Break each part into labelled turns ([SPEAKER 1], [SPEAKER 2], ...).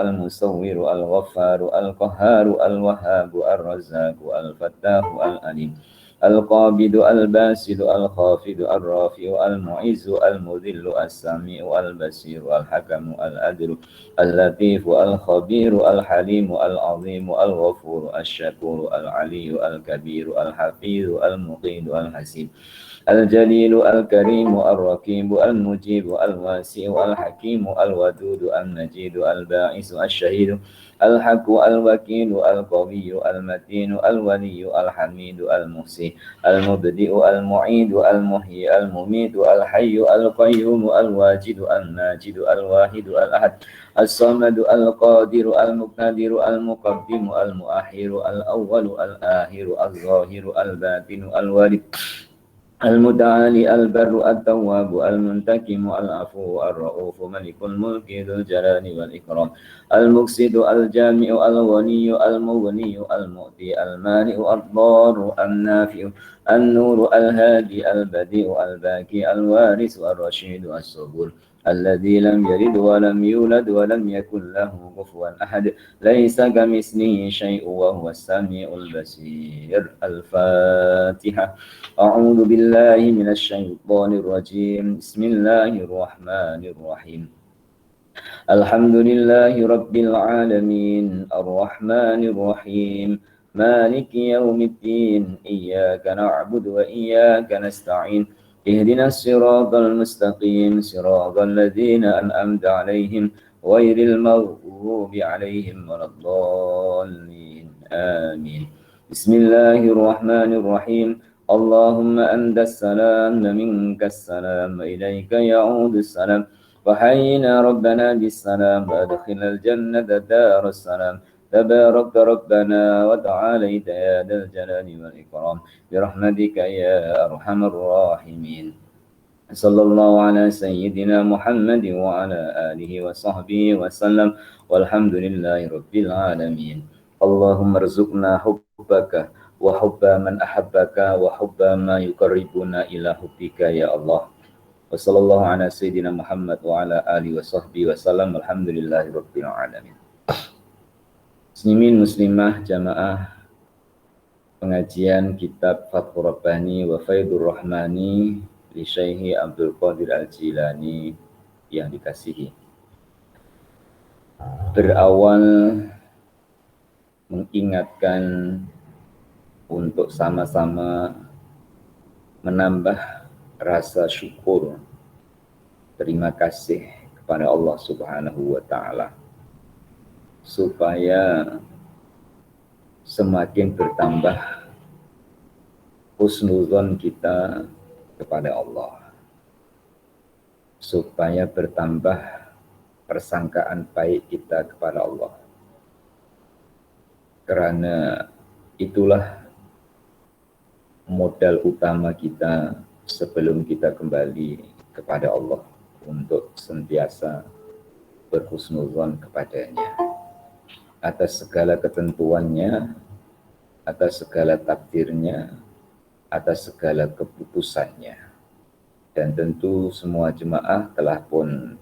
[SPEAKER 1] المصور الغفار القهار الوهاب الرزاق الفتاح العليم القابض الباسط الخافض الرافع المعز المذل السميع البصير الحكم العدل اللطيف الخبير الحليم العظيم الغفور الشكور العلي الكبير الحفيظ المقيت الحسيب الجليل الكريم الرقيب المجيب الواسع الحكيم الودود المجيد الباعث الشهيد الحق الوكيل القوي المتين الولي الحميد المحسن المبدئ المعيد المحيي المميت الحي القيوم الواجد الماجد الواحد الأحد الصمد القادر المقتدر المقدم المؤخر الأول الآخر الظاهر الباطن الوارث المتعالي البر التواب المنتقم العفو الرؤوف ملك الملك ذو الجلال والإكرام المقسط الجامع الغني المغني المؤتي المانع الضار النافع النور الهادي البديع الباقي الوارث الرشيد الصبور الذي لم يلد ولم يولد ولم يكن له كفوا أحد ليس كمثله شيء وهو السميع البصير. الفاتحة. أعوذ بالله من الشيطان الرجيم. بسم الله الرحمن الرحيم. الحمد لله رب العالمين الرحمن الرحيم مالك يوم الدين إياك نعبد وإياك نستعين اهدنا الصراط المستقيم صراط الذين أنعمت عليهم غير المغضوب عليهم ولا الضالين آمين. بسم الله الرحمن الرحيم. اللهم أنت السلام ومنك السلام وإليك يعود السلام وحينا ربنا بالسلام وأدخلنا الجنة دار السلام تبارك ربنا وتعاليت يا ذا الجلال والإكرام برحمتك يا أرحم الراحمين. صلى الله على سيدنا محمد وعلى آله وصحبه وسلم والحمد لله رب العالمين. اللهم ارزقنا حبك وحب من أحبك وحب ما يقربنا إلى حبك يا الله. Wassallallahu ala sayyidina Muhammad wa ala alihi wa sahbihi wasallam. Alhamdulillahi rabbil alamin. Muslimin muslimah jamaah pengajian kitab Fathur Rabbani wa Faidur Rahmani li Syekh Abdul Qadir Al-Jilani yang dikasihi. Berawal mengingatkan untuk sama-sama menambah rasa syukur, terima kasih kepada Allah Subhanahu wa Ta'ala, supaya semakin bertambah husnuzon kita kepada Allah, supaya bertambah persangkaan baik kita kepada Allah. Karena itulah modal utama kita sebelum kita kembali kepada Allah untuk sentiasa berhusnuzon kepadanya atas segala ketentuannya, atas segala takdirnya, atas segala keputusannya. Dan tentu semua jemaah telah pun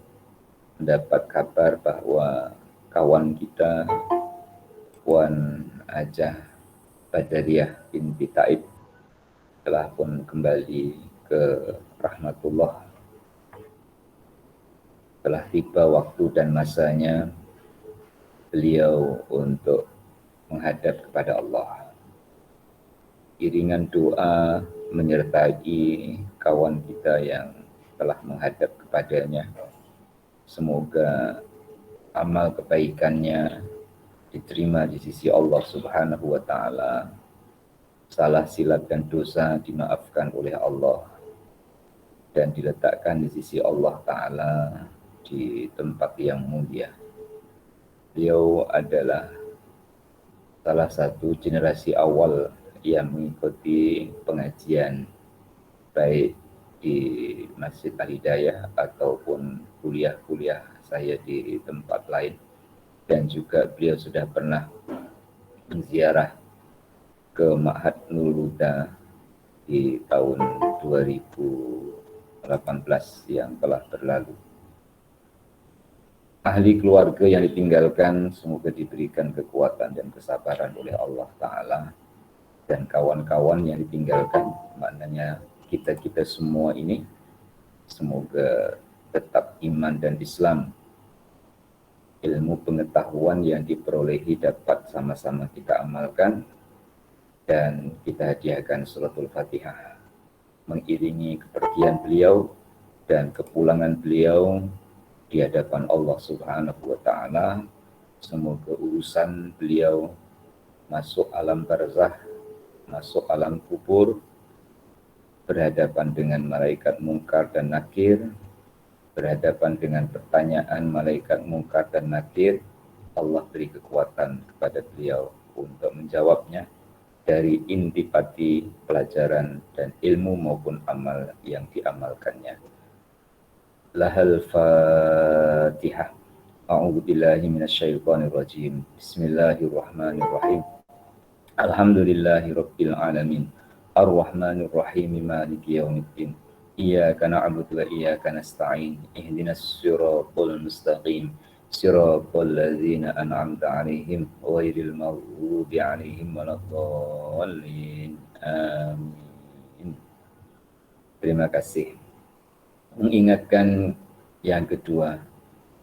[SPEAKER 1] mendapat kabar bahwa kawan kita, Puan Ajah Badariyah binti Taib, telah pun kembali ke rahmatullah. Telah tiba waktu dan masanya beliau untuk menghadap kepada Allah. Iringan doa menyertai kawan kita yang telah menghadap kepadanya. Semoga amal kebaikannya diterima di sisi Allah Subhanahu wa Ta'ala. Salah silap dan dosa dimaafkan oleh Allah dan diletakkan di sisi Allah Ta'ala di tempat yang mulia. Beliau adalah salah satu generasi awal yang mengikuti pengajian baik di Masjid Al-Hidayah ataupun kuliah-kuliah saya di tempat lain. Dan juga beliau sudah pernah menziarah ke Ma'had Nurul Huda di tahun 2018 yang telah berlalu. ahli keluarga yang ditinggalkan semoga diberikan kekuatan dan kesabaran oleh Allah Ta'ala, dan kawan-kawan yang ditinggalkan, maknanya kita-kita semua ini, semoga tetap iman dan Islam, ilmu pengetahuan yang diperolehi dapat sama-sama kita amalkan, dan kita hadiahkan suratul Fatihah mengiringi kepergian beliau dan kepulangan beliau di hadapan Allah Subhanahu wa Ta'ala. Semoga urusan beliau masuk alam barzah, masuk alam kubur, berhadapan dengan malaikat mungkar dan nakir, berhadapan dengan pertanyaan malaikat mungkar dan nakir. Allah beri kekuatan kepada beliau untuk menjawabnya dari intipati pelajaran dan ilmu maupun amal yang diamalkannya. Lahal Fatihah. A'udzu billahi minasyaitonir rajim. Bismillahirrahmanirrahim. Alhamdulillahirabbil alamin. Arrahmanir rahim. Maliki yaumiddin. Iyyaka na'budu wa iyyaka nasta'in. Ihdinas siratal mustaqim. Siratal ladzina an'amta 'alaihim ghairil maghdubi 'alaihim waladdallin. Amin. Terima kasih. Mengingatkan yang kedua,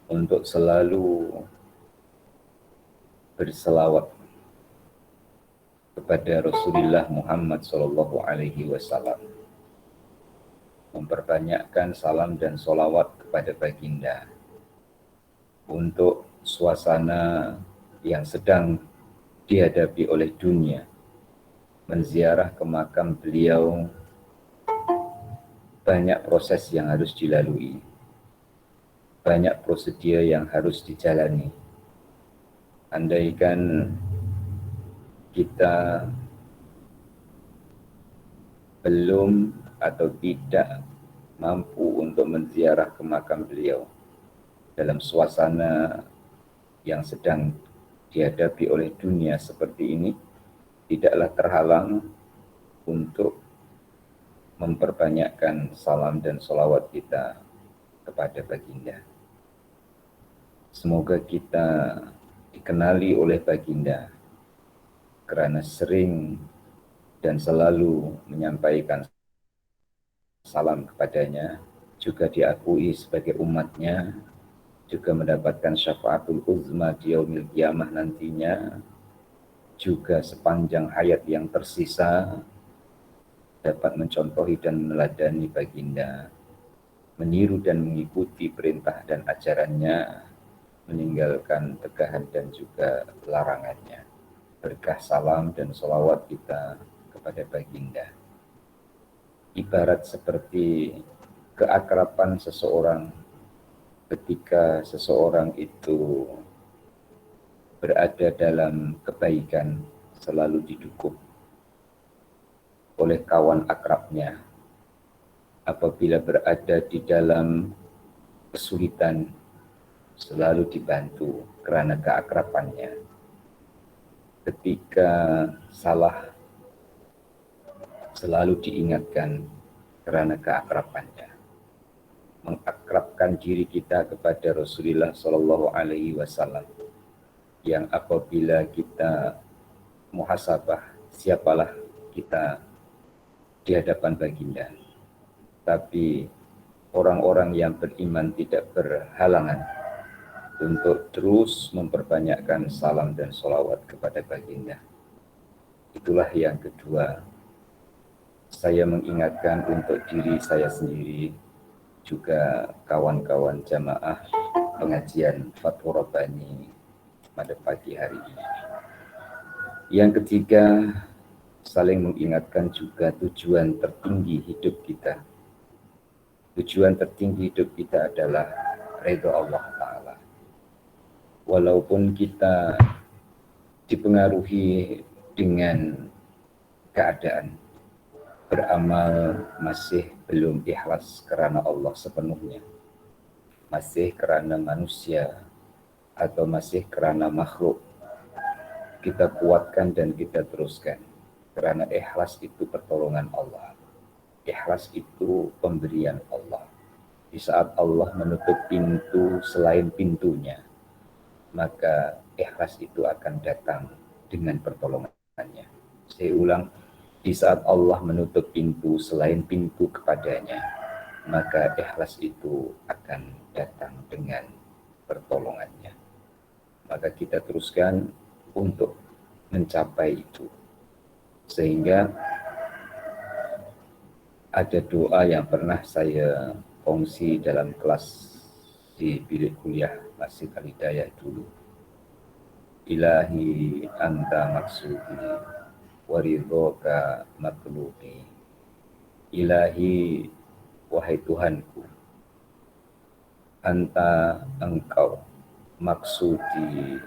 [SPEAKER 1] untuk selalu berselawat kepada Rasulullah Muhammad Sallallahu Alaihi Wasallam, memperbanyakkan salam dan solawat kepada baginda. Untuk suasana yang sedang dihadapi oleh dunia, menziarah ke makam beliau, banyak proses yang harus dilalui, banyak prosedur yang harus dijalani. Andaikan kita belum atau tidak mampu untuk menziarah ke makam beliau dalam suasana yang sedang dihadapi oleh dunia seperti ini, tidaklah terhalang untuk memperbanyakkan salam dan sholawat kita kepada baginda. Semoga kita dikenali oleh baginda karena sering dan selalu menyampaikan salam kepadanya, juga diakui sebagai umatnya, juga mendapatkan syafaatul uzma di yaumil qiyamah nantinya, juga sepanjang hayat yang tersisa dapat mencontohi dan meneladani baginda, meniru dan mengikuti perintah dan ajarannya, meninggalkan tegahan dan juga larangannya. Berkah salam dan sholawat kita kepada baginda ibarat seperti keakraban seseorang ketika seseorang itu berada dalam kebaikan, selalu didukung oleh kawan akrabnya. Apabila berada di dalam kesulitan, selalu dibantu karena keakrabannya. Ketika salah, selalu diingatkan karena keakrabannya. Mengakrabkan diri kita kepada Rasulullah Shallallahu Alaihi Wasallam, yang apabila kita muhasabah, siapalah kita di hadapan baginda. Tapi orang-orang yang beriman tidak berhalangan untuk terus memperbanyakkan salam dan sholawat kepada baginda. Itulah yang kedua. Saya mengingatkan untuk diri saya sendiri, juga kawan-kawan jamaah pengajian Fatwa Rabbani pada pagi hari ini. Yang ketiga, saling mengingatkan juga tujuan tertinggi hidup kita. Tujuan tertinggi hidup kita adalah ridha Allah Ta'ala. Walaupun kita dipengaruhi dengan keadaan, beramal masih belum ikhlas karena Allah sepenuhnya, masih karena manusia atau masih karena makhluk, kita kuatkan dan kita teruskan. Karena ikhlas itu pertolongan Allah, ikhlas itu pemberian Allah. Di saat Allah menutup pintu selain pintunya, maka ikhlas itu akan datang dengan pertolongannya. Saya ulang, di saat Allah menutup pintu selain pintu kepadanya, maka ikhlas itu akan datang dengan pertolongannya. Maka kita teruskan untuk mencapai itu. Sehingga ada doa yang pernah saya kongsi dalam kelas di bilik kuliah Masjid Al-Hidayah dulu. Ilahi anta maksudi waridhoka matlubi. Ilahi, wahai Tuhanku, anta engkau maksudi,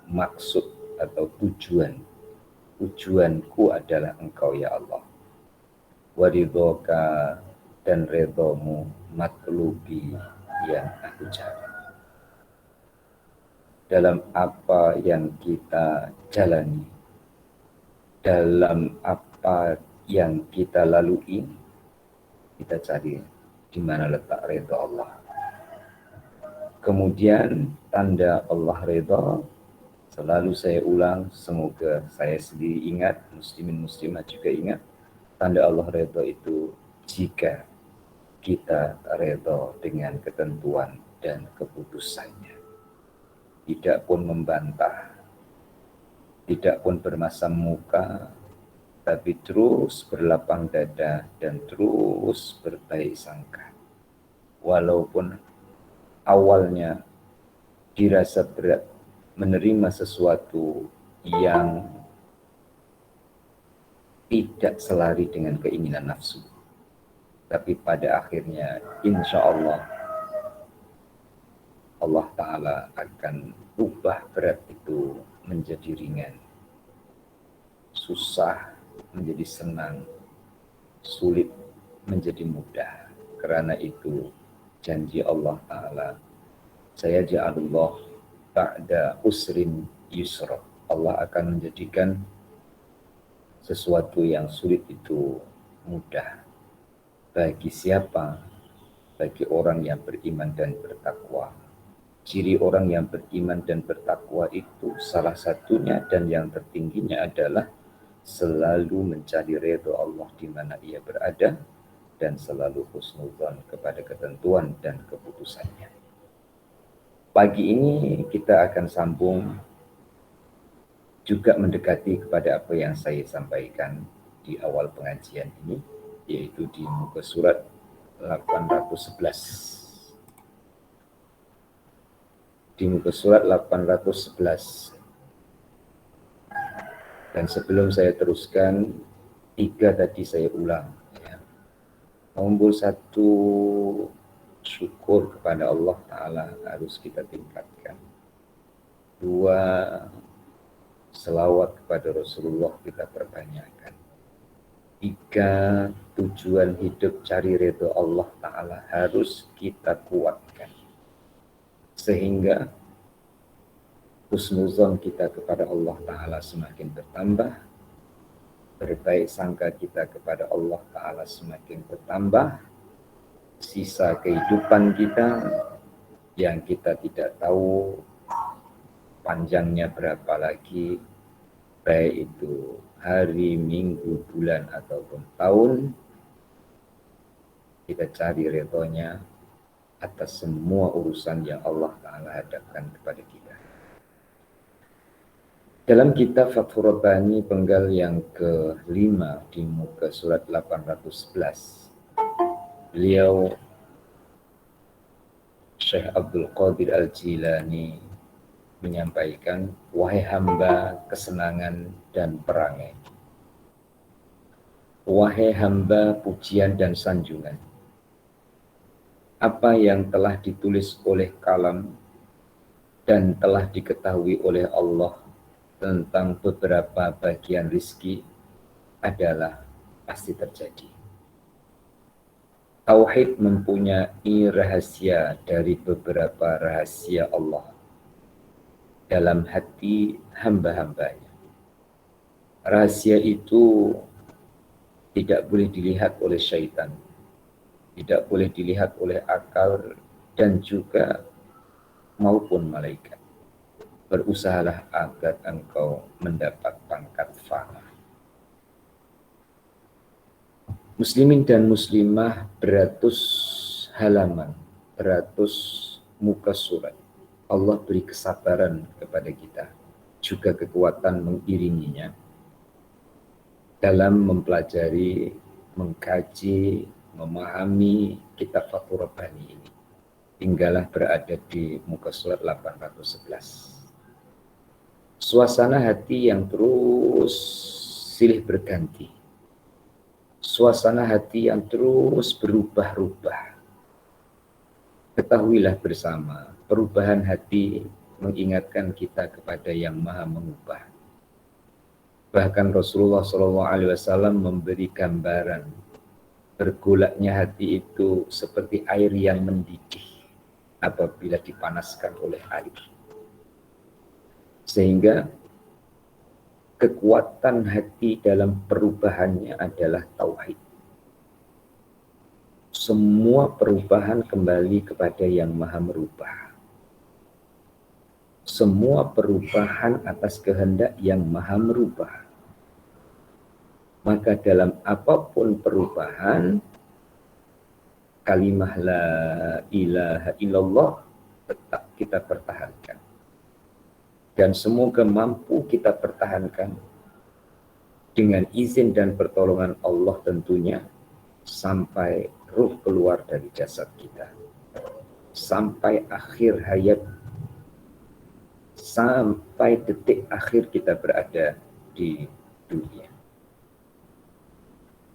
[SPEAKER 1] maksud atau tujuanku adalah engkau ya Allah. Waridhoka, dan redomu matlubi, yang aku cari. Dalam apa yang kita jalani, dalam apa yang kita lalui, kita cari di mana letak ridho Allah. Kemudian tanda Allah ridho, selalu saya ulang, semoga saya sendiri ingat, muslimin muslimah juga ingat, tanda Allah ridho itu jika kita ridho dengan ketentuan dan keputusannya. Tidak pun membantah, tidak pun bermasam muka, tapi terus berlapang dada dan terus berbaik sangka. Walaupun awalnya dirasa berat menerima sesuatu yang tidak selari dengan keinginan nafsu, tapi pada akhirnya insya Allah Ta'ala akan ubah berat itu menjadi ringan, susah menjadi senang, sulit menjadi mudah. Karena itu janji Allah Ta'ala, saya ja'alullah ba'da usrin yusra. Allah akan menjadikan sesuatu yang sulit itu mudah. Bagi siapa? Bagi orang yang beriman dan bertakwa. Ciri orang yang beriman dan bertakwa itu salah satunya dan yang tertingginya adalah selalu mencari ridho Allah di mana ia berada dan selalu husnudzon kepada ketentuan dan keputusannya. Pagi ini kita akan sambung juga mendekati kepada apa yang saya sampaikan di awal pengajian ini, yaitu di muka surat 811. Di muka surat 811. Dan sebelum saya teruskan, 3 tadi saya ulang. Ya. Nombor 1, syukur kepada Allah Ta'ala harus kita tingkatkan. 2, selawat kepada Rasulullah kita perbanyakkan. 3, tujuan hidup cari ridho Allah Ta'ala harus kita kuatkan. Sehingga husnuzon kita kepada Allah Ta'ala semakin bertambah, berbaik sangka kita kepada Allah Ta'ala semakin bertambah, sisa kehidupan kita yang kita tidak tahu panjangnya berapa lagi, baik itu hari, minggu, bulan, ataupun tahun, kita cari ridhonya atas semua urusan yang Allah Ta'ala hadapkan kepada kita. Dalam kitab Fathur Rabbani penggal yang ke-5 di muka surat 811, beliau Syekh Abdul Qadir Al-Jilani menyampaikan, wahai hamba kesenangan dan perangai, wahai hamba pujian dan sanjungan, apa yang telah ditulis oleh kalam dan telah diketahui oleh Allah tentang beberapa bagian rizki adalah pasti terjadi. Tauhid mempunyai rahasia dari beberapa rahasia Allah dalam hati hamba-hambanya. Rahasia itu tidak boleh dilihat oleh syaitan, tidak boleh dilihat oleh akal dan juga maupun malaikat. Berusahalah agar engkau mendapat pangkat fa'lah. Muslimin dan muslimah beratus halaman, beratus muka surat. Allah beri kesabaran kepada kita, juga kekuatan mengiringinya dalam mempelajari, mengkaji, memahami kitab Fathur Rabbani ini. Tinggallah berada di muka surat 811. Suasana hati yang terus silih berganti. Suasana hati yang terus berubah-ubah. Ketahuilah bersama, perubahan hati mengingatkan kita kepada yang maha mengubah. Bahkan Rasulullah SAW memberi gambaran bergolaknya hati itu seperti air yang mendidih apabila dipanaskan oleh air. Sehingga kekuatan hati dalam perubahannya adalah tauhid. Semua perubahan kembali kepada yang maha merubah. Semua perubahan atas kehendak yang maha merubah. Maka dalam apapun perubahan, kalimah la ilaha illallah tetap kita pertahankan. Dan semoga mampu kita pertahankan dengan izin dan pertolongan Allah tentunya sampai ruh keluar dari jasad kita. Sampai akhir hayat, sampai detik akhir kita berada di dunia.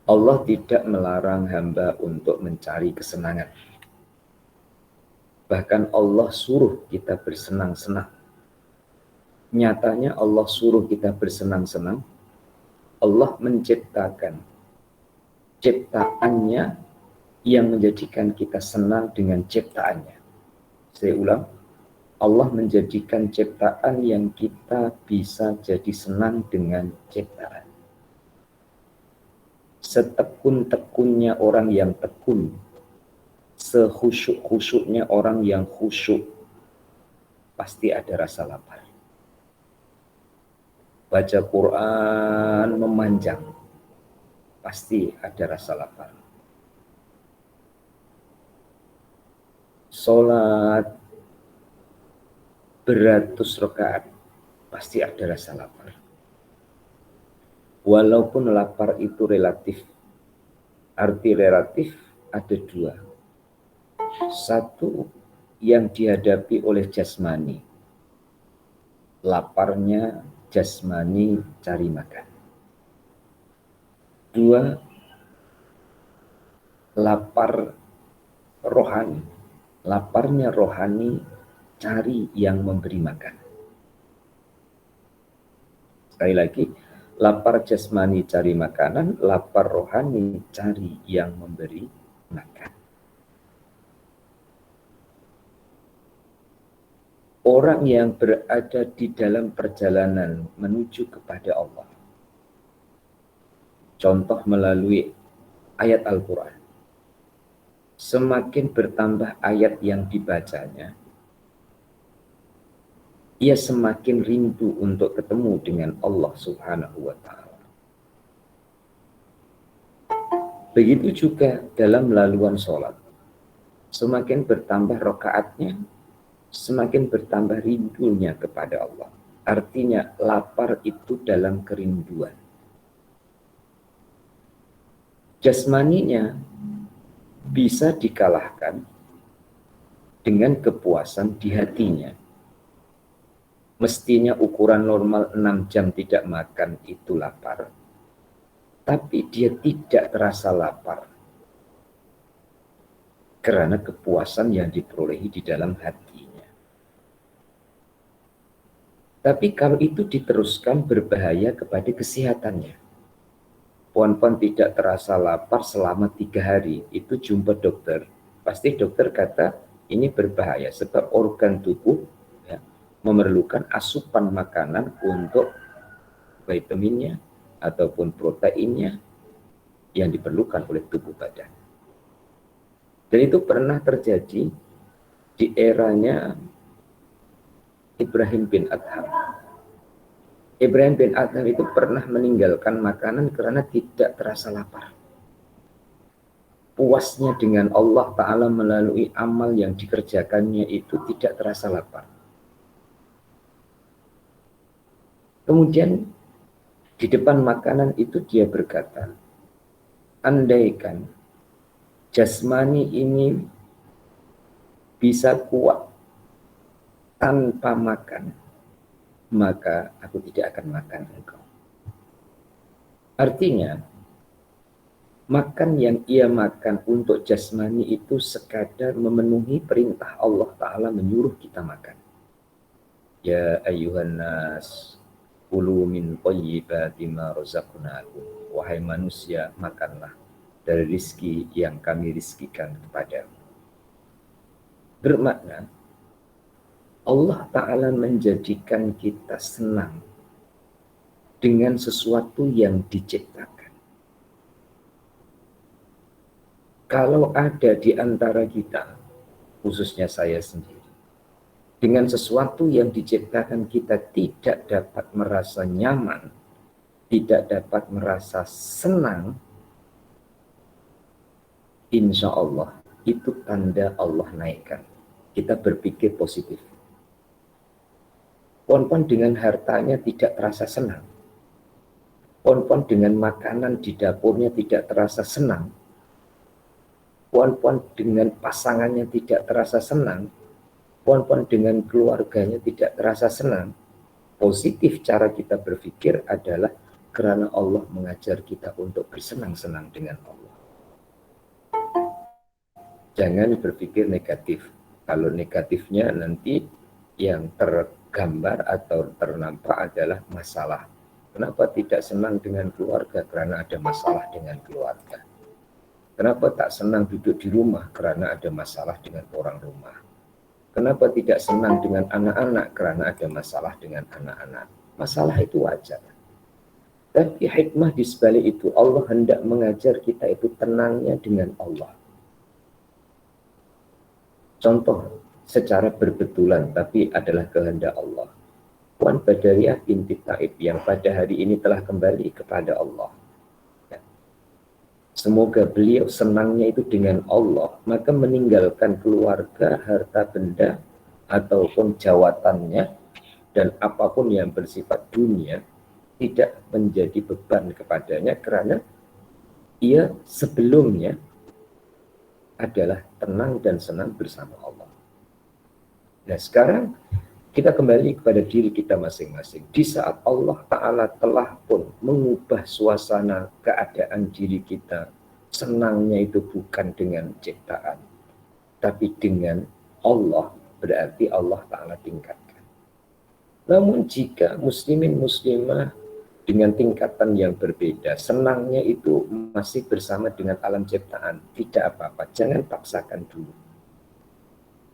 [SPEAKER 1] Allah tidak melarang hamba untuk mencari kesenangan. Bahkan Allah suruh kita bersenang-senang. Nyatanya Allah suruh kita bersenang-senang. Allah menciptakan ciptaannya yang menjadikan kita senang dengan ciptaannya. Saya ulang, Allah menjadikan ciptaan yang kita bisa jadi senang dengan ciptaan. Setekun-tekunnya orang yang tekun, sekhusyuk-khusyuknya orang yang khusyuk, pasti ada rasa lapar. Baca Quran memanjang, pasti ada rasa lapar. Sholat beratus rakaat, pasti ada rasa lapar. Walaupun lapar itu relatif, arti relatif ada dua. Satu, yang dihadapi oleh jasmani. Laparnya jasmani cari makan. Dua, lapar rohani. Laparnya rohani cari yang memberi makan. Sekali lagi, lapar jasmani cari makanan, lapar rohani cari yang memberi makan. Orang yang berada di dalam perjalanan menuju kepada Allah, contoh melalui ayat Al-Quran, semakin bertambah ayat yang dibacanya, ia semakin rindu untuk ketemu dengan Allah Subhanahu wa Ta'ala. Begitu juga dalam laluan sholat, semakin bertambah rakaatnya, semakin bertambah rindunya kepada Allah. Artinya lapar itu dalam kerinduan. Jasmaninya bisa dikalahkan dengan kepuasan di hatinya. Mestinya ukuran normal 6 jam tidak makan itu lapar. Tapi dia tidak terasa lapar. Karena kepuasan yang diperolehi di dalam hatinya. Tapi kalau itu diteruskan berbahaya kepada kesehatannya. Puan-puan tidak terasa lapar selama 3 hari. Itu jumpa dokter. Pasti dokter kata ini berbahaya. Sebab organ tubuh memerlukan asupan makanan untuk vitaminnya ataupun proteinnya yang diperlukan oleh tubuh badan. Dan itu pernah terjadi di eranya Ibrahim bin Adham. Ibrahim bin Adham itu pernah meninggalkan makanan karena tidak terasa lapar. Puasnya dengan Allah Ta'ala melalui amal yang dikerjakannya itu tidak terasa lapar. Kemudian di depan makanan itu dia berkata, andaikan jasmani ini bisa kuat tanpa makan, maka aku tidak akan makan engkau. Artinya, makan yang ia makan untuk jasmani itu sekadar memenuhi perintah Allah Ta'ala menyuruh kita makan. Ya ayyuhan nas, kulu min thayyibati ma razaqnakum. Wahai manusia, makanlah dari rizki yang kami rizkikan kepadamu. Bermakna, Allah Ta'ala menjadikan kita senang dengan sesuatu yang diciptakan. Kalau ada di antara kita, khususnya saya sendiri, dengan sesuatu yang diciptakan kita tidak dapat merasa nyaman, tidak dapat merasa senang, insya Allah itu tanda Allah naikkan. Kita berpikir positif. Pon-pon dengan hartanya tidak terasa senang. Pon-pon dengan makanan di dapurnya tidak terasa senang. Pon-pon dengan pasangannya tidak terasa senang, pon-pon dengan keluarganya tidak terasa senang. Positif cara kita berpikir adalah karena Allah mengajar kita untuk bersenang-senang dengan Allah. Jangan berpikir negatif. Kalau negatifnya nanti yang tergambar atau ternampak adalah masalah. Kenapa tidak senang dengan keluarga? Karena ada masalah dengan keluarga. Kenapa tak senang duduk di rumah? Karena ada masalah dengan orang rumah. Kenapa tidak senang dengan anak-anak? Karena ada masalah dengan anak-anak. Masalah itu wajar. Tapi hikmah di sebalik itu, Allah hendak mengajar kita itu tenangnya dengan Allah. Contoh, secara berbetulan, tapi adalah kehendak Allah. Puan Badariyah binti Taib yang pada hari ini telah kembali kepada Allah. Semoga beliau senangnya itu dengan Allah, maka meninggalkan keluarga, harta benda, ataupun jawatannya, dan apapun yang bersifat dunia, tidak menjadi beban kepadanya, karena ia sebelumnya adalah tenang dan senang bersama Allah. Nah sekarang, kita kembali kepada diri kita masing-masing. Di saat Allah Ta'ala telah pun mengubah suasana keadaan diri kita, senangnya itu bukan dengan ciptaan, tapi dengan Allah, berarti Allah Ta'ala tingkatkan. Namun jika muslimin muslimah dengan tingkatan yang berbeda, senangnya itu masih bersama dengan alam ciptaan, tidak apa-apa, jangan paksakan dulu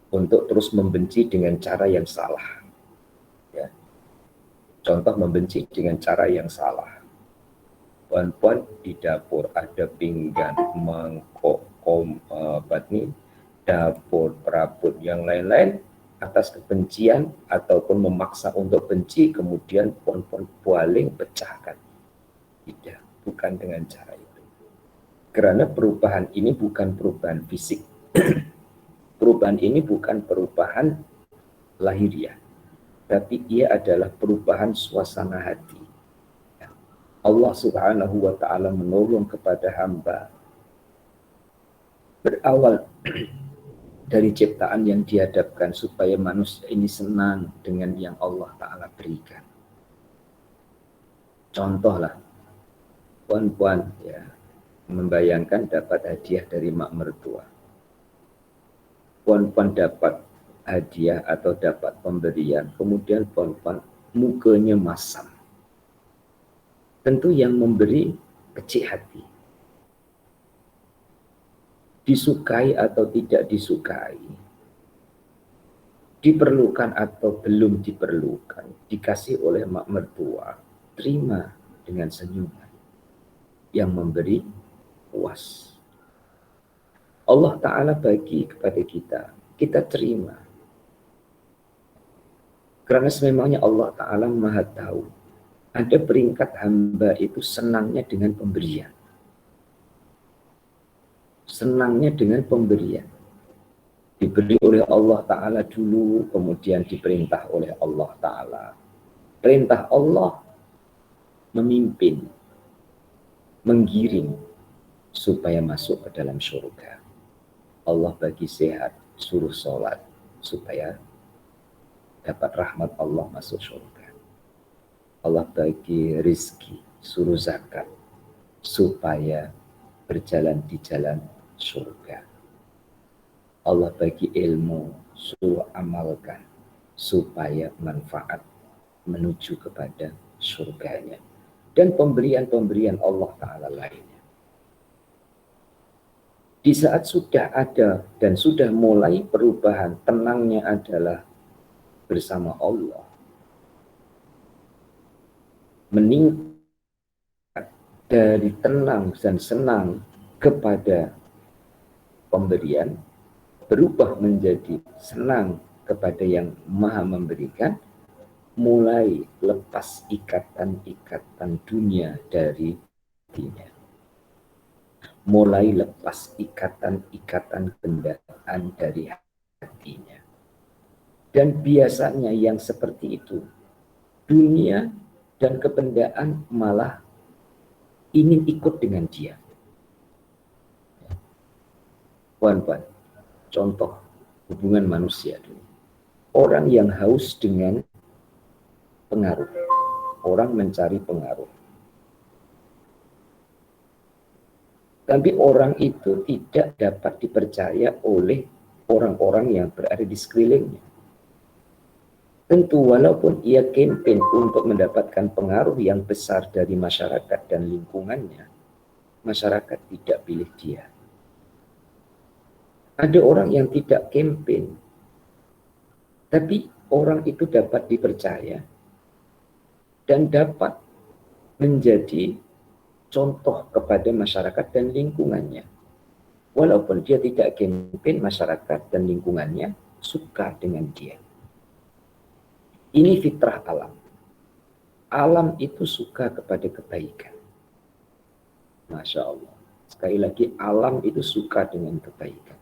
[SPEAKER 1] untuk terus membenci dengan cara yang salah. Ya. Contoh membenci dengan cara yang salah. Puan-puan di dapur ada pinggan, mangkok, dapur, perabot, yang lain-lain atas kebencian ataupun memaksa untuk benci, kemudian puan-puan paling pecahkan. Tidak, bukan dengan cara itu. Karena perubahan ini bukan perubahan fisik. Perubahan ini bukan perubahan lahiriah, tapi ia adalah perubahan suasana hati. Allah Subhanahu wa Ta'ala menolong kepada hamba berawal dari ciptaan yang dihadapkan supaya manusia ini senang dengan yang Allah Ta'ala berikan. Contohlah, puan-puan ya, membayangkan dapat hadiah dari mak mertua. Puan-puan dapat hadiah atau dapat pemberian, kemudian puan-puan mukanya masam. Tentu yang memberi kecil hati. Disukai atau tidak disukai, diperlukan atau belum diperlukan, dikasih oleh mak mertua, terima dengan senyuman. Yang memberi puas. Allah Ta'ala bagi kepada kita, kita terima. Karena sememangnya Allah Ta'ala Maha tahu. Ada peringkat hamba itu senangnya dengan pemberian. Senangnya dengan pemberian. Diberi oleh Allah Ta'ala dulu, kemudian diperintah oleh Allah Ta'ala. Perintah Allah memimpin, menggiring, supaya masuk ke dalam surga. Allah bagi sehat, suruh sholat, supaya dapat rahmat Allah masuk surga. Allah bagi rizki, suruh zakat, supaya berjalan di jalan surga. Allah bagi ilmu, suruh amalkan, supaya manfaat menuju kepada surganya. Dan pemberian-pemberian Allah Ta'ala lainnya. Di saat sudah ada dan sudah mulai perubahan, tenangnya adalah bersama Allah. Meningkat dari tenang dan senang kepada pemberian, berubah menjadi senang kepada yang Maha memberikan, mulai lepas ikatan-ikatan dunia dari dirinya. Mulai lepas ikatan-ikatan kendaraan dari hatinya. Dan biasanya yang seperti itu, dunia dan kebendaan malah ingin ikut dengan dia. Puan-puan, contoh hubungan manusia dulu. Orang yang haus dengan pengaruh. Orang mencari pengaruh. Tapi orang itu tidak dapat dipercaya oleh orang-orang yang berada di sekelilingnya. Tentu walaupun ia campaign untuk mendapatkan pengaruh yang besar dari masyarakat dan lingkungannya, masyarakat tidak pilih dia. Ada orang yang tidak campaign, tapi orang itu dapat dipercaya dan dapat menjadi contoh kepada masyarakat dan lingkungannya. Walaupun dia tidak campaign, masyarakat dan lingkungannya suka dengan dia. Ini fitrah alam. Alam itu suka kepada kebaikan. Masya Allah. Sekali lagi, alam itu suka dengan kebaikan.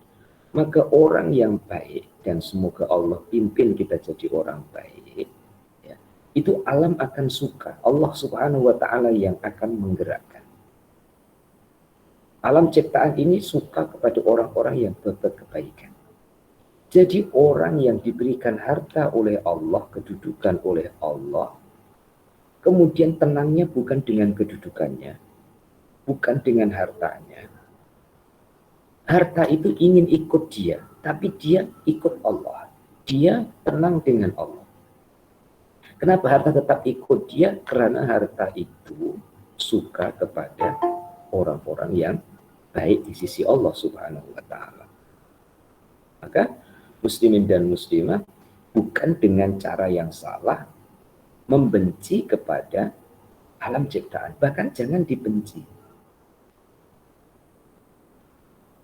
[SPEAKER 1] Maka orang yang baik, dan semoga Allah pimpin kita jadi orang baik, ya, itu alam akan suka. Allah Subhanahu wa Ta'ala yang akan menggerakkan. Alam ciptaan ini suka kepada orang-orang yang berbuat kebaikan. Jadi orang yang diberikan harta oleh Allah, kedudukan oleh Allah, kemudian tenangnya bukan dengan kedudukannya, bukan dengan hartanya. Harta itu ingin ikut dia, tapi dia ikut Allah. Dia tenang dengan Allah. Kenapa harta tetap ikut dia? Karena harta itu suka kepada orang-orang yang baik di sisi Allah Subhanahu wa Ta'ala. Maka muslimin dan muslimah bukan dengan cara yang salah membenci kepada alam ciptaan. Bahkan jangan dibenci.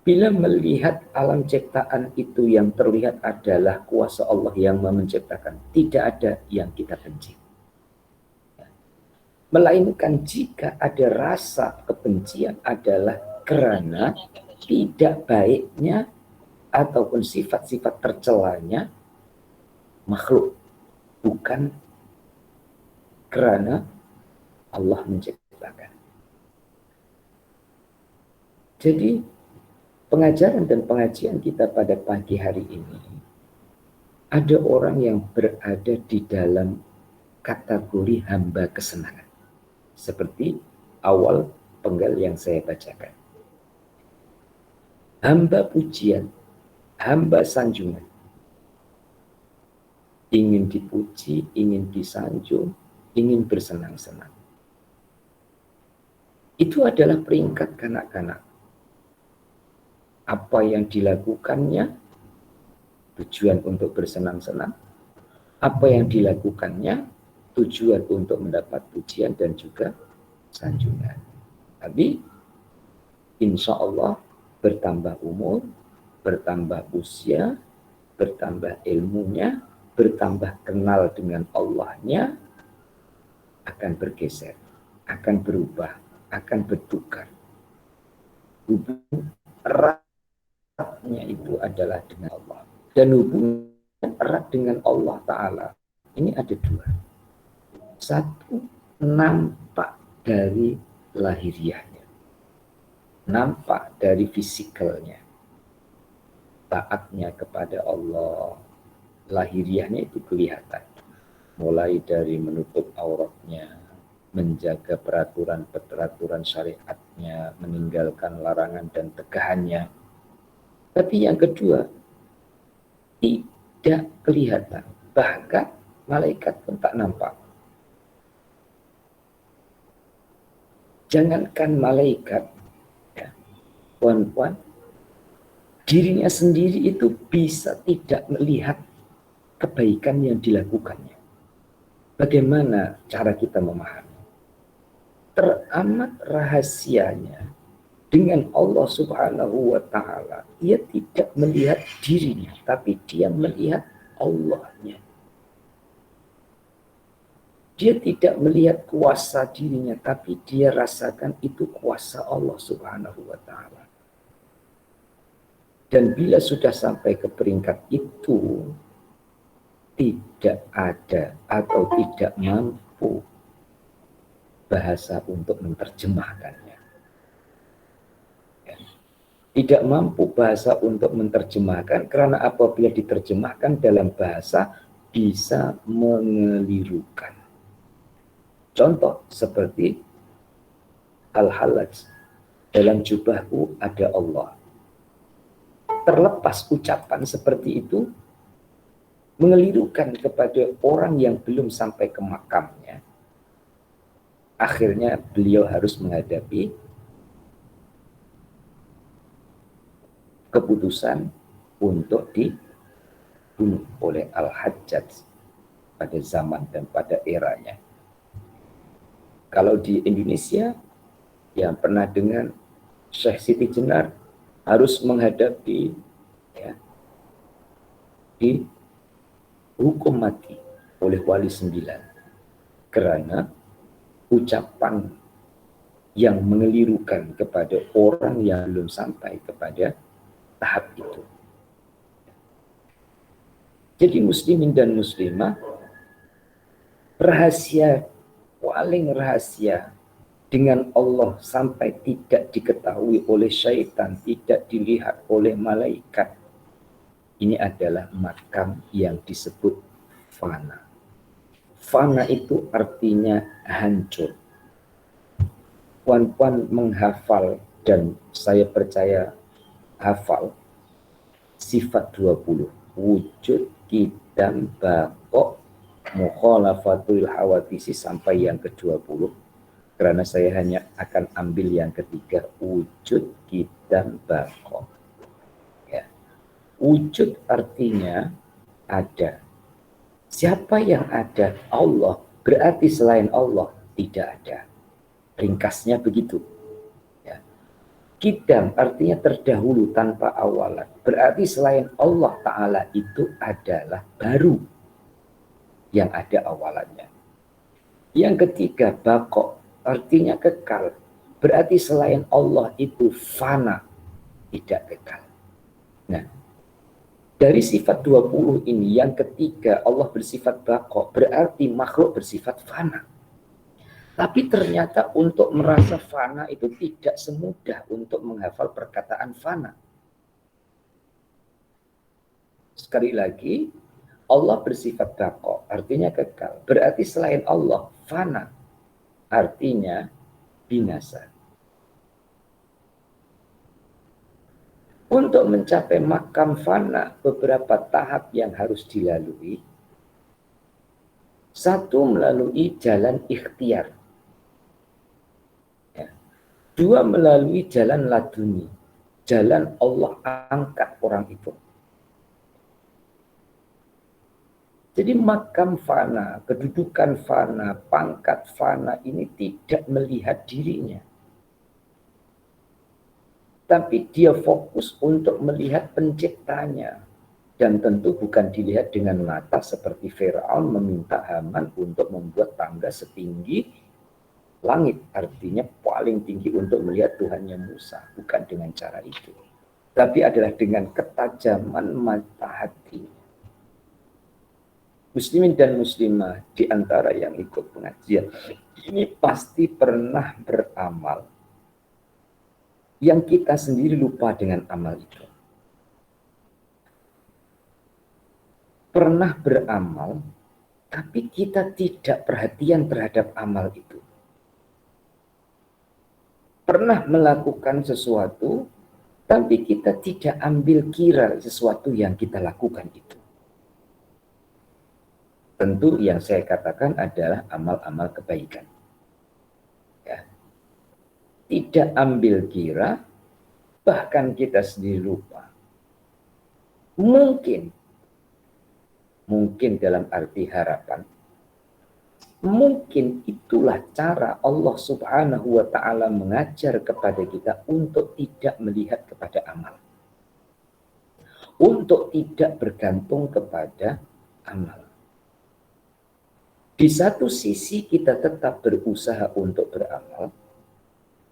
[SPEAKER 1] Bila melihat alam ciptaan itu yang terlihat adalah kuasa Allah yang menciptakan, tidak ada yang kita benci. Melainkan jika ada rasa kebencian adalah karena tidak baiknya ataupun sifat-sifat tercelanya makhluk, bukan karena Allah menciptakan. Jadi pengajaran dan pengajian kita pada pagi hari ini, ada orang yang berada di dalam kategori hamba kesenangan, seperti awal penggal yang saya bacakan. Hamba pujian, hamba sanjungan. Ingin dipuji, ingin disanjung, ingin bersenang-senang. Itu adalah peringkat kanak-kanak. Apa yang dilakukannya, tujuan untuk bersenang-senang. Apa yang dilakukannya, tujuan untuk mendapat pujian dan juga sanjungan. Tapi, insya Allah, bertambah umur, bertambah usia, bertambah ilmunya, bertambah kenal dengan Allahnya, akan bergeser, akan berubah, akan bertukar. Hubungan eratnya itu adalah dengan Allah. Dan hubungan erat dengan Allah Ta'ala ini ada dua. Satu, nampak dari lahiriahnya, nampak dari fisikalnya, taatnya kepada Allah, lahiriahnya itu kelihatan. Mulai dari menutup auratnya, menjaga peraturan syariatnya, meninggalkan larangan dan tegahannya. Tapi yang kedua, tidak kelihatan. Bahkan malaikat pun tak nampak. Jangankan malaikat, ya, puan-puan, dirinya sendiri itu bisa tidak melihat kebaikan yang dilakukannya. Bagaimana cara kita memahami? Teramat rahasianya dengan Allah Subhanahu wa Ta'ala. Ia tidak melihat dirinya, tapi dia melihat Allahnya. Dia tidak melihat kuasa dirinya, tapi dia rasakan itu kuasa Allah Subhanahu wa Ta'ala. Dan bila sudah sampai ke peringkat itu, tidak ada atau tidak mampu bahasa untuk menerjemahkannya. Tidak mampu bahasa untuk menerjemahkan, karena apabila diterjemahkan dalam bahasa bisa mengelirukan. Contoh seperti Al-Halaj, dalam jubahku ada Allah. Terlepas ucapan seperti itu mengelirukan kepada orang yang belum sampai ke makamnya. Akhirnya beliau harus menghadapi keputusan untuk dibunuh oleh Al-Hajjaj pada zaman dan pada eranya. Kalau di Indonesia, yang pernah dengan Syekh Siti Jenar harus menghadapi dihukum mati oleh Wali Sembilan karena ucapan yang mengelirukan kepada orang yang belum sampai kepada tahap itu. Jadi muslimin dan muslimah, rahasia paling rahasia dengan Allah sampai tidak diketahui oleh syaitan, tidak dilihat oleh malaikat. Ini adalah makam yang disebut fana. Fana itu artinya hancur. Puan-puan menghafal, dan saya percaya hafal, sifat 20. Wujud, qidam, baqo, mukhalafatul hawadisi sampai yang ke-20. Karena saya hanya akan ambil yang ketiga, wujud, qidam, baqo. Ya. Wujud artinya ada. Siapa yang ada? Allah. Berarti selain Allah tidak ada. Ringkasnya begitu. Ya. Qidam artinya terdahulu tanpa awalan. Berarti selain Allah Ta'ala itu adalah baru yang ada awalannya. Yang ketiga, baqo artinya kekal. Berarti selain Allah itu fana, tidak kekal. Nah, dari sifat 20 ini, yang ketiga Allah bersifat baqo, berarti makhluk bersifat fana. Tapi ternyata untuk merasa fana itu tidak semudah untuk menghafal perkataan fana. Sekali lagi, Allah bersifat baqo, artinya kekal. Berarti selain Allah, fana, artinya binasa. Untuk mencapai makam fana, beberapa tahap yang harus dilalui. Satu, melalui jalan ikhtiar. Ya. Dua, melalui jalan laduni. Jalan Allah angkat orang itu. Jadi makam fana, kedudukan fana, pangkat fana ini tidak melihat dirinya. tapi dia fokus untuk melihat penciptanya. Dan tentu bukan dilihat dengan mata seperti Firaun meminta Haman untuk membuat tangga setinggi langit. Artinya paling tinggi untuk melihat Tuhannya Musa. Bukan dengan cara itu. Tapi adalah dengan ketajaman mata hati. Muslimin dan muslimah di antara yang ikut pengajian ini pasti pernah beramal yang kita sendiri lupa dengan amal itu. Pernah beramal, tapi kita tidak perhatian terhadap amal itu. Pernah melakukan sesuatu, tapi kita tidak ambil kira sesuatu yang kita lakukan itu. Tentu yang saya katakan adalah amal-amal kebaikan. Ya. Tidak ambil kira, bahkan kita sendiri lupa. Mungkin dalam arti harapan, mungkin itulah cara Allah Subhanahu wa ta'ala mengajar kepada kita untuk tidak melihat kepada amal. Untuk tidak bergantung kepada amal. Di satu sisi kita tetap berusaha untuk beramal,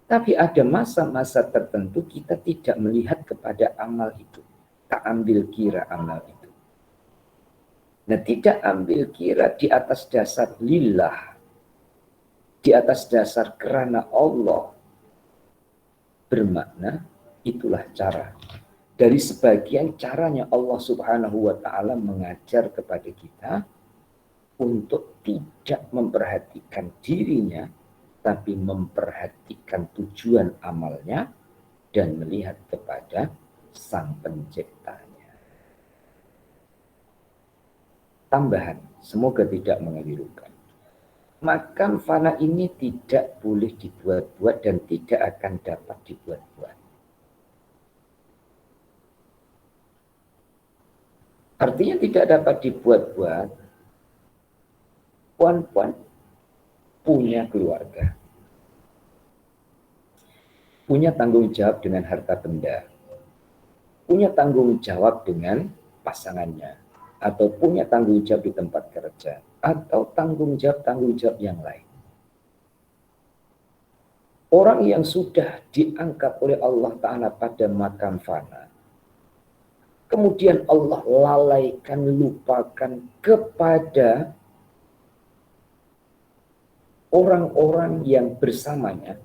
[SPEAKER 1] tapi ada masa-masa tertentu kita tidak melihat kepada amal itu. Tak ambil kira amal itu. Nah, tidak ambil kira di atas dasar lillah, di atas dasar kerana Allah, bermakna itulah cara. Dari sebagian caranya Allah Subhanahu wa ta'ala mengajar kepada kita untuk tidak memperhatikan dirinya, tapi memperhatikan tujuan amalnya dan melihat kepada Sang Penciptanya. Tambahan, semoga tidak mengelirukan. Makam fana ini tidak boleh dibuat-buat dan tidak akan dapat dibuat-buat. Artinya tidak dapat dibuat-buat. Puan-puan punya keluarga. Punya tanggung jawab dengan harta benda. Punya tanggung jawab dengan pasangannya. Atau punya tanggung jawab di tempat kerja, atau tanggung jawab yang lain. Orang yang sudah diangkat oleh Allah Ta'ala pada makam fana, kemudian Allah lalaikan, lupakan kepada orang-orang yang bersamanya,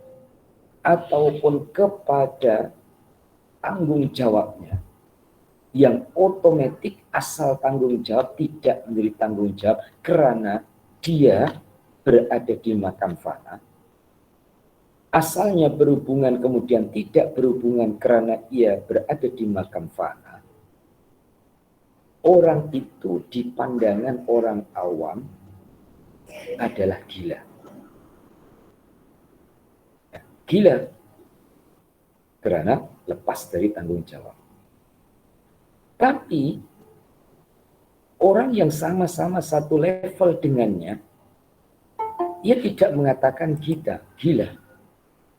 [SPEAKER 1] ataupun kepada tanggung jawabnya, yang otomatis asal tanggung jawab tidak menjadi tanggung jawab karena dia berada di makam fana. Asalnya berhubungan kemudian tidak berhubungan karena ia berada di makam fana. Orang itu di pandangan orang awam adalah gila. Gila karena lepas dari tanggung jawab. Tapi orang yang sama-sama satu level dengannya, ia tidak mengatakan kita gila.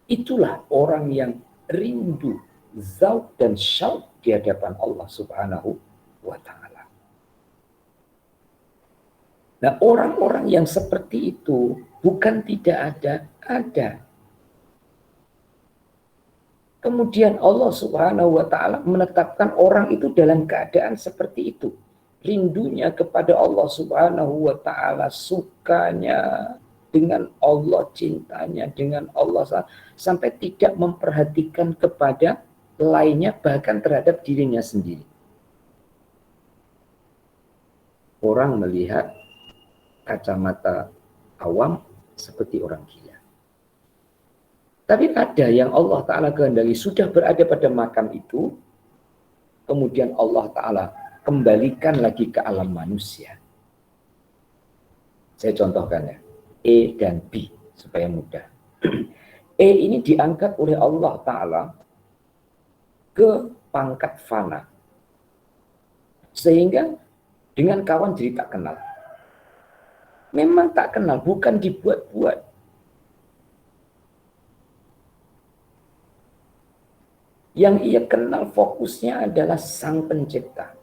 [SPEAKER 1] Itulah orang yang rindu, zauq dan syauq di hadapan Allah Subhanahu wa ta'ala. Nah, orang-orang yang seperti itu bukan tidak ada. Kemudian Allah Subhanahu wa ta'ala menetapkan orang itu dalam keadaan seperti itu. Rindunya kepada Allah Subhanahu wa ta'ala, sukanya dengan Allah, cintanya dengan Allah, sampai tidak memperhatikan kepada lainnya, bahkan terhadap dirinya sendiri. Orang melihat kacamata awam seperti orang gila. Tapi ada yang Allah Ta'ala kehendaki sudah berada pada makam itu, kemudian Allah Ta'ala kembalikan lagi ke alam manusia. Saya contohkan ya, E dan B supaya mudah. E ini diangkat oleh Allah Ta'ala ke pangkat fana. Sehingga dengan kawan jadi tak kenal. Memang tak kenal, bukan dibuat-buat. Yang ia kenal fokusnya adalah Sang Pencipta.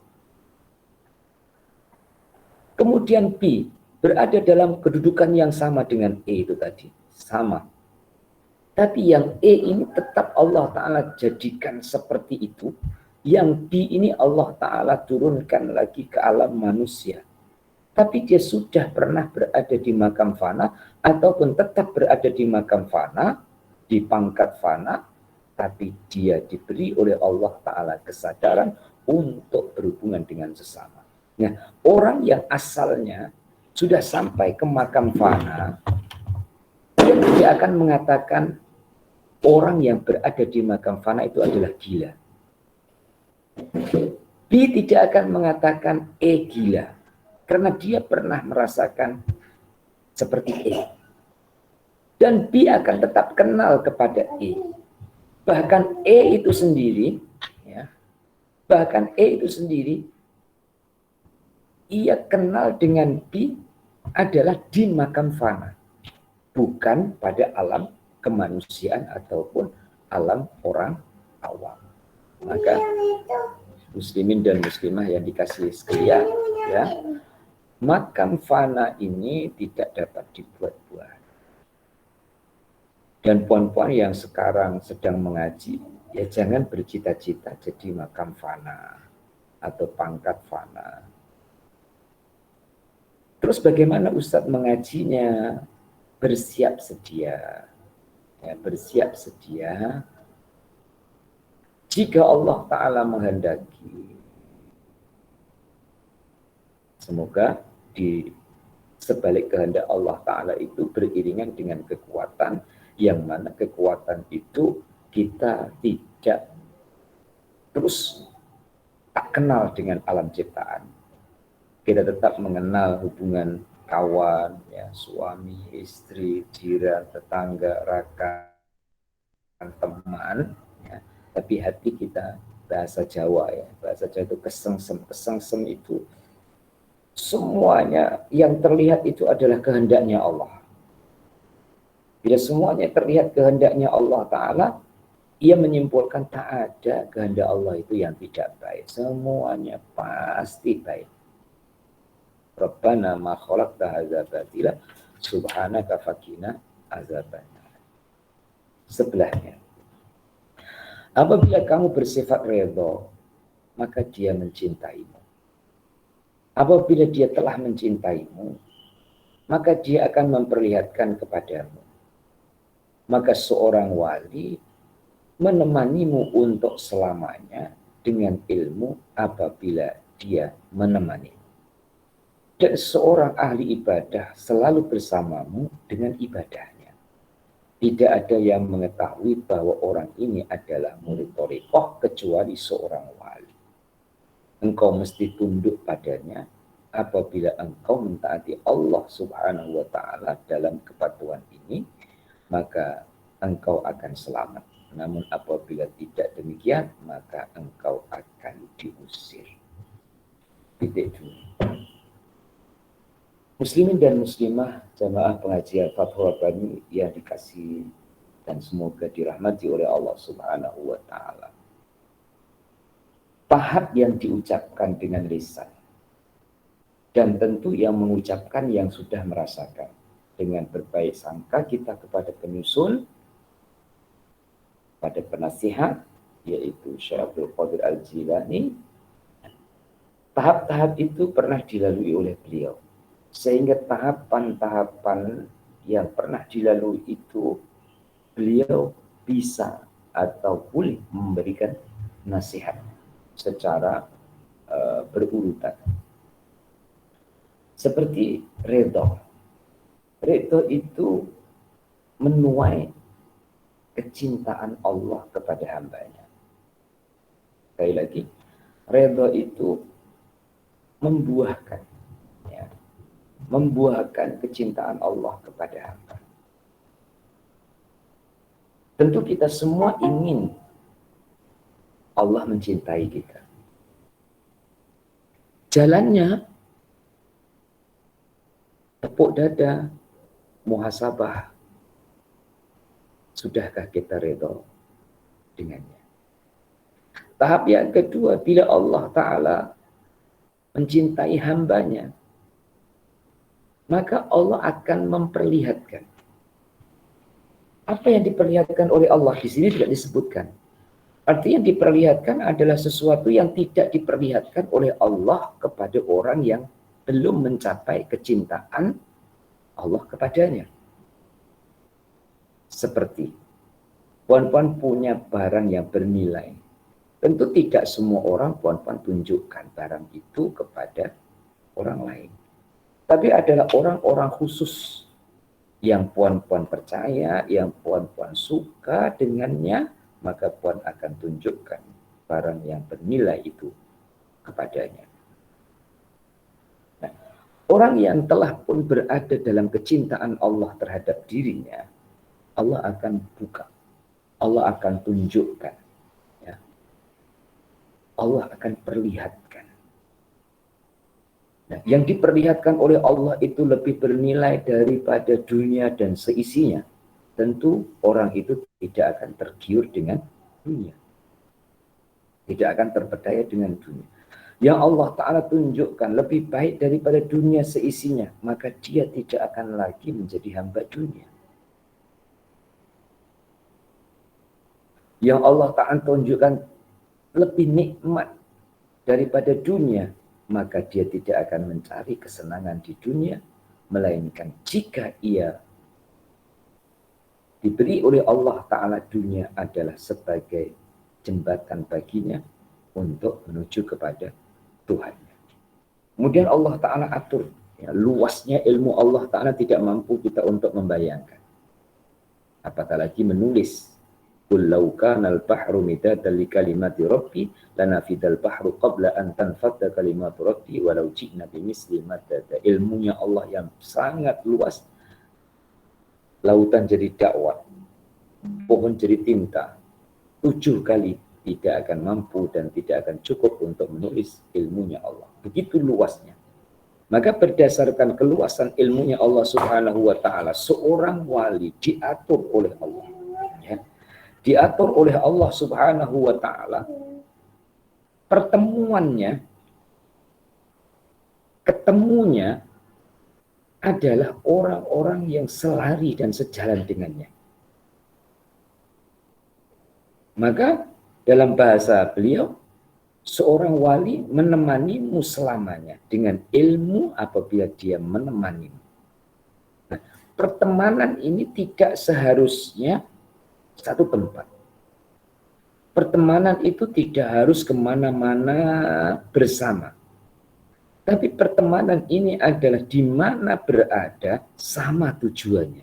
[SPEAKER 1] Kemudian B berada dalam kedudukan yang sama dengan E itu tadi. Sama. Tapi yang E ini tetap Allah Ta'ala jadikan seperti itu. Yang B ini Allah Ta'ala turunkan lagi ke alam manusia. Tapi dia sudah pernah berada di makam fana, ataupun tetap berada di makam fana, di pangkat fana, tapi dia diberi oleh Allah Ta'ala kesadaran untuk berhubungan dengan sesama. Nah, orang yang asalnya sudah sampai ke makam fana, dia tidak akan mengatakan orang yang berada di makam fana itu adalah gila. B tidak akan mengatakan gila, karena dia pernah merasakan seperti E. Dan B akan tetap kenal kepada E. Bahkan E itu sendiri, ya, bahkan E itu sendiri, ia kenal dengan B adalah di makam fana, bukan pada alam kemanusiaan ataupun alam orang awam. Maka muslimin dan muslimah yang dikasih sekalian, ya, makam fana ini tidak dapat dibuat-buat. Dan puan-puan yang sekarang sedang mengaji, ya jangan bercita-cita jadi makam fana atau pangkat fana. Terus bagaimana Ustadz mengajinya? Bersiap sedia. Ya, bersiap sedia. Jika Allah Ta'ala menghendaki, semoga di sebalik kehendak Allah Ta'ala itu beriringan dengan kekuatan, yang mana kekuatan itu kita tidak terus tak kenal dengan alam ciptaan. Kita tetap mengenal hubungan kawan, ya, suami, istri, jiran, tetangga, rakan, teman, ya. Tapi hati kita, bahasa Jawa, ya, bahasa Jawa itu kesengsem. Kesengsem itu semuanya yang terlihat itu adalah kehendaknya Allah. Bila semuanya terlihat kehendaknya Allah Ta'ala, ia menyimpulkan tak ada kehendak Allah itu yang tidak baik. Semuanya pasti baik. Rabbana ma khalaqta hadza batila subhanaka faqina azabannar. Sebelahnya, apabila kamu bersifat redha, maka dia mencintaimu. Apabila dia telah mencintaimu, maka dia akan memperlihatkan kepadamu. Maka seorang wali menemanimu untuk selamanya dengan ilmu apabila dia menemani. Dan seorang ahli ibadah selalu bersamamu dengan ibadahnya. Tidak ada yang mengetahui bahwa orang ini adalah murid thariqah kecuali seorang wali. Engkau mesti tunduk padanya apabila engkau mentaati Allah Subhanahu wa Ta'ala dalam kepatuhan ini, maka engkau akan selamat. Namun apabila tidak demikian, maka engkau akan diusir. Titik dulu. Muslimin dan muslimah jamaah pengajian Fatwa Bani yang dikasih dan semoga dirahmati oleh Allah Subhanahu wa Ta'ala. Tahap yang diucapkan dengan lisan, dan tentu yang mengucapkan yang sudah merasakan. Dengan berbaik sangka kita kepada penyusun, pada penasihat, yaitu Syekh Abdul Qadir Al-Jilani. Tahap-tahap itu pernah dilalui oleh beliau. Sehingga tahapan-tahapan yang pernah dilalui itu, beliau bisa atau boleh memberikan nasihat secara berurutan. Seperti redha. Redha itu menuai kecintaan Allah kepada hambanya. Sekali lagi, redha itu membuahkan, ya, membuahkan kecintaan Allah kepada hamba. Tentu kita semua ingin Allah mencintai kita. Jalannya tepuk dada, muhasabah. Sudahkah kita redha dengannya? Tahap yang kedua, bila Allah Ta'ala mencintai hambanya, maka Allah akan memperlihatkan. Apa yang diperlihatkan oleh Allah di sini tidak disebutkan. Artinya diperlihatkan adalah sesuatu yang tidak diperlihatkan oleh Allah kepada orang yang belum mencapai kecintaan Allah kepadanya. Seperti puan-puan punya barang yang bernilai. Tentu tidak semua orang puan-puan tunjukkan barang itu kepada orang lain. Tapi adalah orang-orang khusus yang puan-puan percaya, yang puan-puan suka dengannya, maka puan akan tunjukkan barang yang bernilai itu kepadanya. Nah, orang yang telah pun berada dalam kecintaan Allah terhadap dirinya, Allah akan buka, Allah akan tunjukkan, ya. Allah akan perlihatkan. Nah, yang diperlihatkan oleh Allah itu lebih bernilai daripada dunia dan seisinya. Tentu orang itu tidak akan tergiur dengan dunia. Tidak akan terpedaya dengan dunia. Yang Allah Ta'ala tunjukkan lebih baik daripada dunia seisinya, maka dia tidak akan lagi menjadi hamba dunia. Yang Allah Ta'ala tunjukkan lebih nikmat daripada dunia, maka dia tidak akan mencari kesenangan di dunia, melainkan jika ia diberi oleh Allah Ta'ala dunia adalah sebagai jembatan baginya untuk menuju kepada Tuhan. Kemudian Allah Ta'ala atur, ya, luasnya ilmu Allah Ta'ala tidak mampu kita untuk membayangkan. Apatah lagi menulis. Qul law kana al-bahru midatan li kalimati rabbi lanafidal bahru qabla an tanfadda kalimatu rabbi walau ji'na bimisli madada. Ilmunya Allah yang sangat luas. Lautan jadi dakwah, pohon jadi tinta, 7 kali tidak akan mampu dan tidak akan cukup untuk menulis ilmunya Allah. Begitu luasnya. Maka berdasarkan keluasan ilmunya Allah Subhanahu wa Ta'ala, seorang wali diatur oleh Allah. Ya. Diatur oleh Allah Subhanahu wa Ta'ala. Ketemunya adalah orang-orang yang selari dan sejalan dengannya. Maka dalam bahasa beliau, seorang wali menemanimu selamanya dengan ilmu apabila dia menemanimu. Nah, pertemanan ini tidak seharusnya satu tempat. Pertemanan itu tidak harus kemana-mana bersama. Tapi pertemanan ini adalah di mana berada sama tujuannya.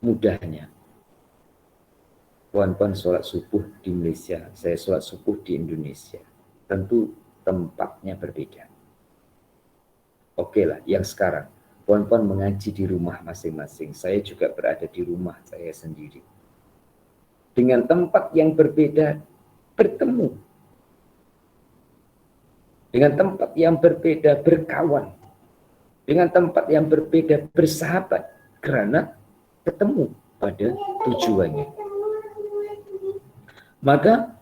[SPEAKER 1] Mudahnya. Puan-puan sholat subuh di Malaysia, saya sholat subuh di Indonesia. Tentu tempatnya berbeda. Oke lah, yang sekarang. Puan-puan mengaji di rumah masing-masing. Saya juga berada di rumah saya sendiri. Dengan tempat yang berbeda, bertemu. Dengan tempat yang berbeda, berkawan. Dengan tempat yang berbeda, bersahabat. Karena ketemu pada tujuannya. Maka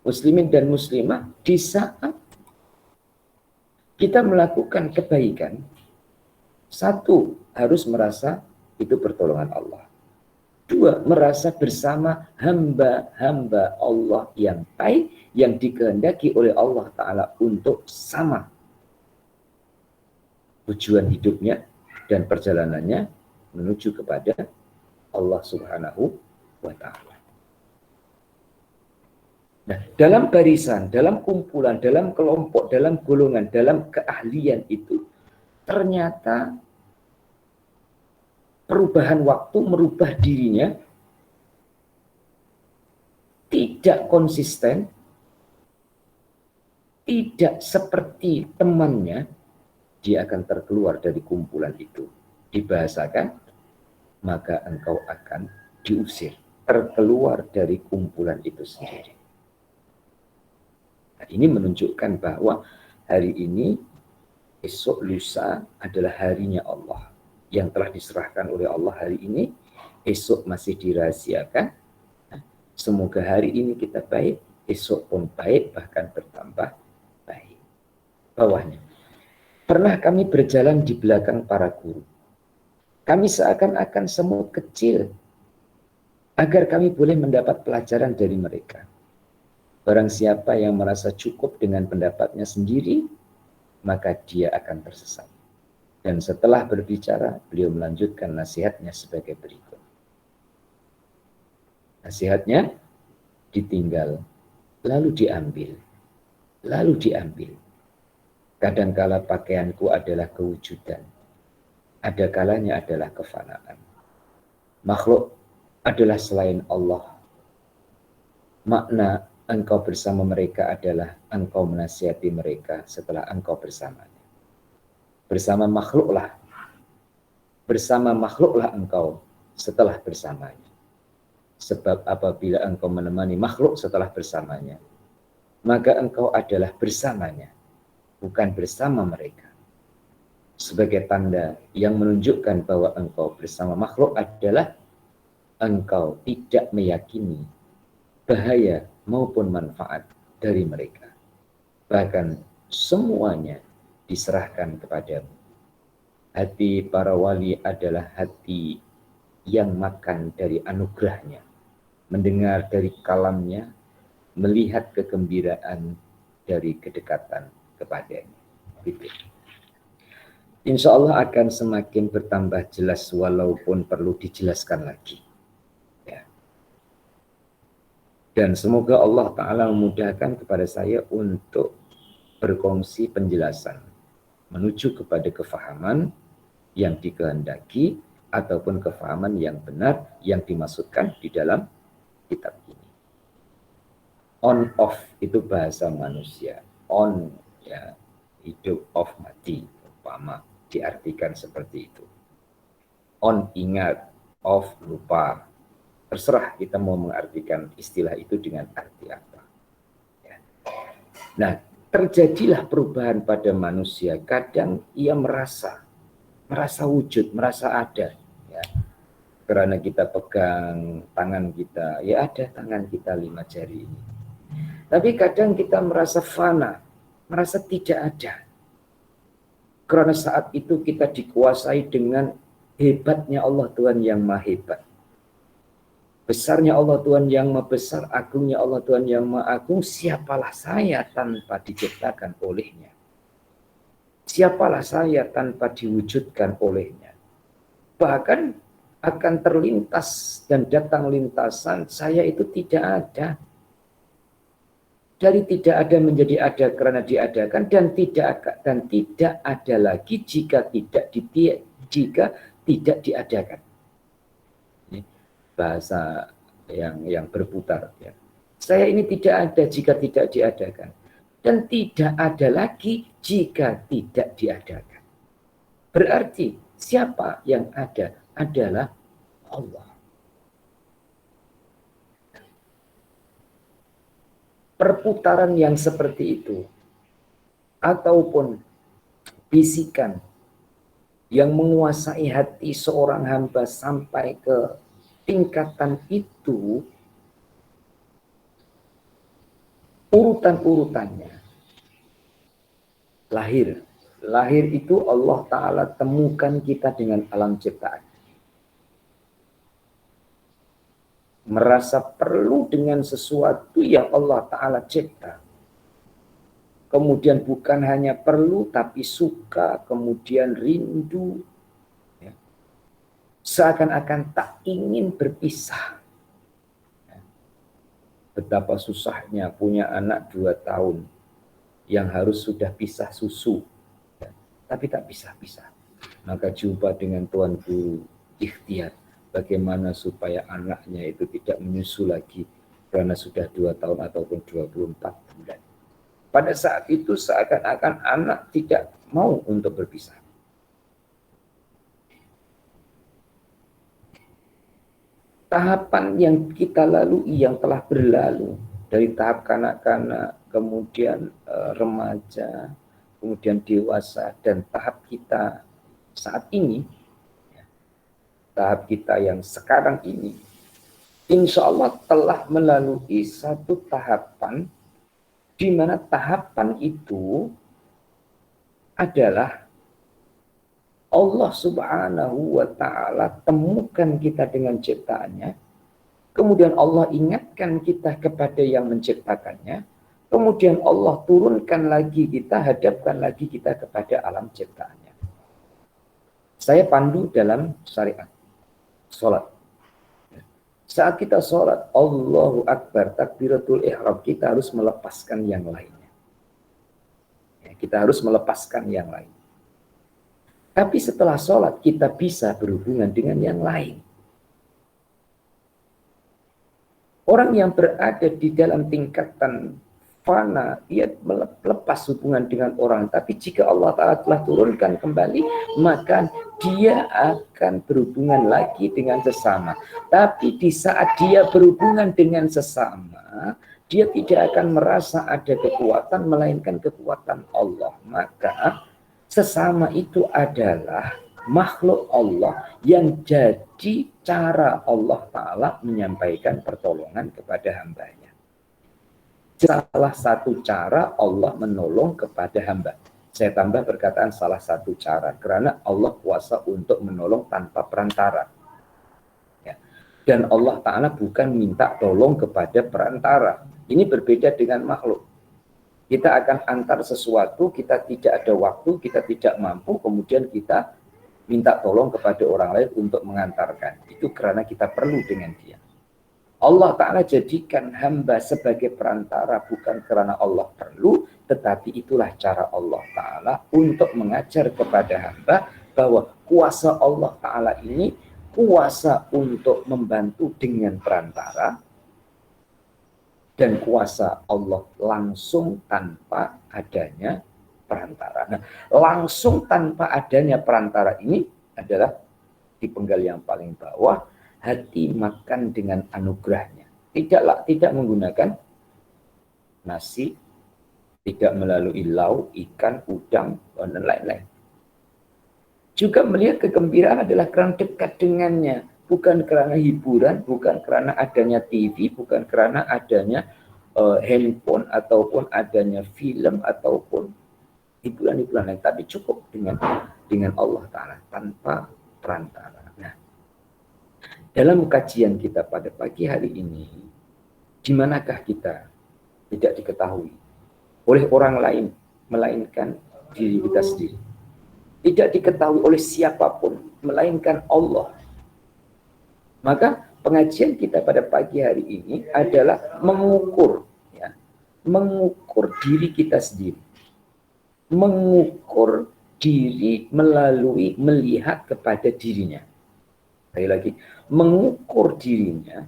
[SPEAKER 1] muslimin dan muslimah di saat kita melakukan kebaikan, satu, harus merasa itu pertolongan Allah. Dua, merasa bersama hamba-hamba Allah yang baik, yang dikehendaki oleh Allah Ta'ala untuk sama tujuan hidupnya dan perjalanannya menuju kepada Allah Subhanahu wa Ta'ala. Nah, dalam barisan, dalam kumpulan, dalam kelompok, dalam golongan, dalam keahlian itu, ternyata perubahan waktu merubah dirinya tidak konsisten, tidak seperti temannya, dia akan terkeluar dari kumpulan itu. Dibahasakan, maka engkau akan diusir, terkeluar dari kumpulan itu sendiri. Nah, ini menunjukkan bahwa hari ini, esok lusa adalah harinya Allah yang telah diserahkan oleh Allah hari ini, esok masih dirahasiakan. Semoga hari ini kita baik, esok pun baik, bahkan bertambah baik. Bawahnya. Pernah kami berjalan di belakang para guru. Kami seakan-akan semut kecil agar kami boleh mendapat pelajaran dari mereka. Barang siapa yang merasa cukup dengan pendapatnya sendiri, maka dia akan tersesat. Dan setelah berbicara, beliau melanjutkan nasihatnya sebagai berikut. Nasihatnya, ditinggal, lalu diambil, lalu diambil. Kadangkala pakaianku adalah kewujudan, ada kalanya adalah kefanaan. Makhluk adalah selain Allah. Makna engkau bersama mereka adalah engkau menasihati mereka setelah engkau bersamanya. Bersama makhluklah engkau setelah bersamanya. Sebab apabila engkau menemani makhluk setelah bersamanya, maka engkau adalah bersamanya, bukan bersama mereka. Sebagai tanda yang menunjukkan bahwa engkau bersama makhluk adalah engkau tidak meyakini bahaya maupun manfaat dari mereka. Bahkan semuanya diserahkan kepadamu. Hati para wali adalah hati yang makan dari anugerahnya, mendengar dari kalamnya, melihat kegembiraan dari kedekatan kepadanya. Insya Allah akan semakin bertambah jelas walaupun perlu dijelaskan lagi. Ya. Dan semoga Allah Ta'ala memudahkan kepada saya untuk berkongsi penjelasan menuju kepada kefahaman yang dikehendaki ataupun kefahaman yang benar yang dimaksudkan di dalam kitab ini. On off itu bahasa manusia. On ya hidup, off mati, umpama diartikan seperti itu. On ingat, off lupa. Terserah kita mau mengartikan istilah itu dengan arti apa. Ya. Nah, terjadilah perubahan pada manusia. Kadang ia merasa wujud, merasa ada. Ya. Karena kita pegang tangan kita, ya ada tangan kita 5 jari ini. Tapi kadang kita merasa fana, merasa tidak ada. Karena saat itu kita dikuasai dengan hebatnya Allah Tuhan yang Maha Hebat. Besarnya Allah Tuhan yang Maha Besar, agungnya Allah Tuhan yang Maha Agung, siapalah saya tanpa diciptakan olehnya. Siapalah saya tanpa diwujudkan olehnya. Bahkan akan terlintas dan datang lintasan, saya itu tidak ada. Dari tidak ada menjadi ada karena diadakan, dan tidak ada lagi jika tidak diadakan. Ini bahasa yang berputar. Ya. Saya ini tidak ada jika tidak diadakan, dan tidak ada lagi jika tidak diadakan. Berarti siapa yang ada adalah Allah. Perputaran yang seperti itu, ataupun bisikan yang menguasai hati seorang hamba sampai ke tingkatan itu, urutan-urutannya. Lahir itu Allah Ta'ala temukan kita dengan alam ciptaan. Merasa perlu dengan sesuatu yang Allah Ta'ala cipta. Kemudian bukan hanya perlu, tapi suka, kemudian rindu. Ya. Seakan-akan tak ingin berpisah. Ya. Betapa susahnya punya anak 2 tahun yang harus sudah pisah susu. Ya. Tapi tak pisah-pisah. Maka jumpa dengan Tuan Guru ikhtiar. Bagaimana supaya anaknya itu tidak menyusu lagi karena sudah 2 tahun ataupun 24 bulan. Pada saat itu seakan-akan anak tidak mau untuk berpisah. Tahapan yang kita lalui, yang telah berlalu, dari tahap kanak-kanak, kemudian remaja, kemudian dewasa, dan tahap kita saat ini, tahap kita yang sekarang ini, insya Allah telah melalui satu tahapan, di mana tahapan itu adalah Allah Subhanahu wa ta'ala temukan kita dengan ciptaannya, kemudian Allah ingatkan kita kepada yang menciptakannya, kemudian Allah turunkan lagi kita, hadapkan lagi kita kepada alam ciptaannya. Saya pandu dalam syariat sholat. Saat kita sholat, Allahu Akbar, takbiratul ihram, kita harus melepaskan yang lainnya. Kita harus melepaskan yang lain. Tapi setelah sholat, kita bisa berhubungan dengan yang lain. Orang yang berada di dalam tingkatan fana, dia melepas hubungan dengan orang. Tapi jika Allah Ta'ala telah turunkan kembali, maka dia akan berhubungan lagi dengan sesama. Tapi di saat dia berhubungan dengan sesama, dia tidak akan merasa ada kekuatan, melainkan kekuatan Allah. Maka sesama itu adalah makhluk Allah yang jadi cara Allah Ta'ala menyampaikan pertolongan kepada hambanya. Salah satu cara Allah menolong kepada hamba. Saya tambah perkataan salah satu cara, karena Allah kuasa untuk menolong tanpa perantara. Ya. Dan Allah Ta'ala bukan minta tolong kepada perantara. Ini berbeda dengan makhluk. Kita akan antar sesuatu, kita tidak ada waktu, kita tidak mampu, kemudian kita minta tolong kepada orang lain untuk mengantarkan. Itu karena kita perlu dengan dia. Allah Ta'ala jadikan hamba sebagai perantara bukan karena Allah perlu, tetapi itulah cara Allah Ta'ala untuk mengajar kepada hamba bahwa kuasa Allah Ta'ala ini kuasa untuk membantu dengan perantara, dan kuasa Allah langsung tanpa adanya perantara. Nah, langsung tanpa adanya perantara ini adalah di penggal yang paling bawah, hati makan dengan anugerahnya. Tidak menggunakan nasi, tidak melalui lauk, ikan, udang, dan lain-lain. Juga melihat kegembiraan adalah karena dekat dengannya. Bukan karena hiburan, bukan karena adanya TV, bukan karena adanya handphone, ataupun adanya film, ataupun hiburan-hiburan lain. Tapi cukup dengan Allah Ta'ala, tanpa perantara. Nah, dalam kajian kita pada pagi hari ini, di manakah kita tidak diketahui oleh orang lain, melainkan diri kita sendiri. Tidak diketahui oleh siapapun, melainkan Allah. Maka pengajian kita pada pagi hari ini adalah mengukur diri kita sendiri. Mengukur diri melalui melihat kepada dirinya. Sekali lagi, mengukur dirinya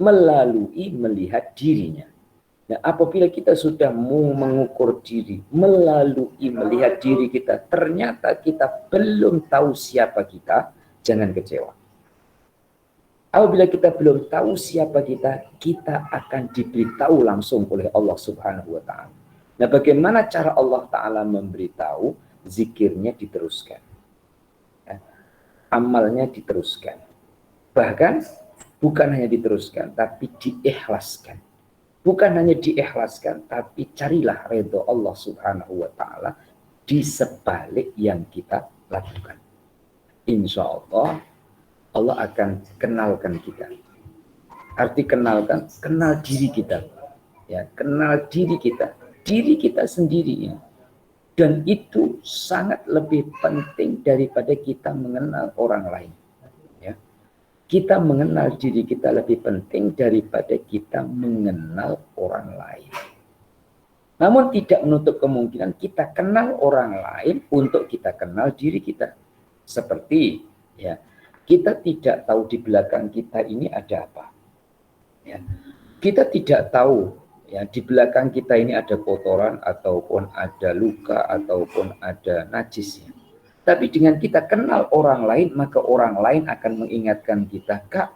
[SPEAKER 1] melalui melihat dirinya. Nah, apabila kita sudah mau mengukur diri melalui melihat diri kita, ternyata kita belum tahu siapa kita, jangan kecewa. Apabila kita belum tahu siapa kita, kita akan diberitahu langsung oleh Allah Subhanahu wa Ta'ala. Nah, bagaimana cara Allah Ta'ala memberitahu? Zikirnya diteruskan, amalnya diteruskan. Bahkan bukan hanya diteruskan, tapi diikhlaskan. Bukan hanya diikhlaskan, tapi carilah ridho Allah Subhanahu wa Ta'ala di sebalik yang kita lakukan. Insya Allah akan kenalkan kita. Arti kenalkan, kenal diri kita. Ya, kenal diri kita sendiri. Dan itu sangat lebih penting daripada kita mengenal orang lain. Ya. Kita mengenal diri kita lebih penting daripada kita mengenal orang lain. Namun tidak menutup kemungkinan kita kenal orang lain untuk kita kenal diri kita. Seperti kita tidak tahu di belakang kita ini ada apa. Ya. Kita tidak tahu di belakang kita ini ada kotoran, ataupun ada luka, ataupun ada najis. Tapi dengan kita kenal orang lain, maka orang lain akan mengingatkan kita, Kak,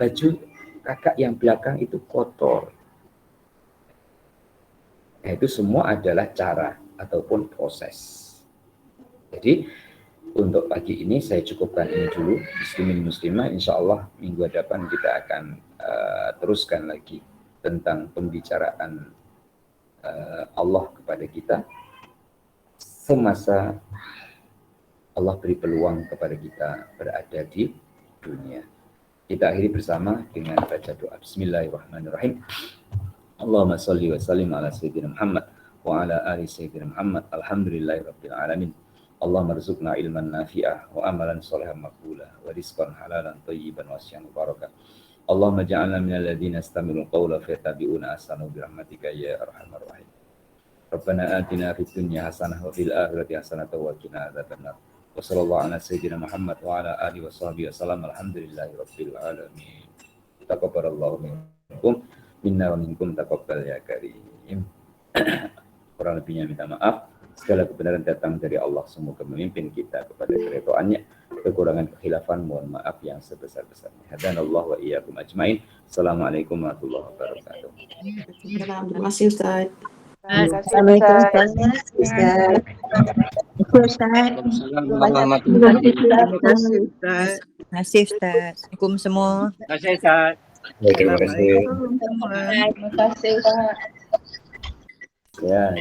[SPEAKER 1] baju kakak yang belakang itu kotor. Nah, itu semua adalah cara ataupun proses. Jadi Untuk pagi ini saya cukupkan ini dulu. Muslimin muslimah, insya Allah minggu depan kita akan teruskan lagi tentang pembicaraan Allah kepada kita semasa Allah beri peluang kepada kita berada di dunia. Kita akhiri bersama dengan baca doa. Bismillahirrahmanirrahim. Allahumma salli wa sallim ala sayyidina Muhammad wa ala ali sayyidina Muhammad. Alhamdulillahirabbil alamin. Allahumma rzuqna ilman nafi'ah wa amalan shalihan maqbulah wa rizqan halalan thayyiban wa syan barakah. Allahumma ja'alna minal ladzina yastami'una qawla fayattabi'una ahsanahu bi rahmatika ya arhamar rahim. Rabbana atina fid dunya hasanah wa fil akhirati hasanah wa qina adzabannar. Wa sallallahu ala sayyidina Muhammad wa ala alihi wa sahbihi wasallam. Alhamdulillahirabbil alamin. Taqabbalallahu minkum minna wa minkum taqabbal ya karim. Kurang lebihnya minta maaf. Segala kebenaran datang dari Allah, semoga memimpin kita kepada keridhaannya. Kekurangan kekhilafan mohon maaf yang sebesar-besarnya. Hadanallahu wa iyyakum ajmain. Assalamualaikum warahmatullahi wabarakatuh.
[SPEAKER 2] Terima kasih Ustaz.
[SPEAKER 3] Assalamualaikum Ustaz.
[SPEAKER 4] Terima kasih Ustaz.
[SPEAKER 3] Terima kasih Ustaz. Assalamualaikum semua.
[SPEAKER 4] Terima kasih Ustaz.
[SPEAKER 1] Terima kasih.
[SPEAKER 4] Assalamualaikum.
[SPEAKER 5] Terima kasih Ustaz.
[SPEAKER 1] Ya.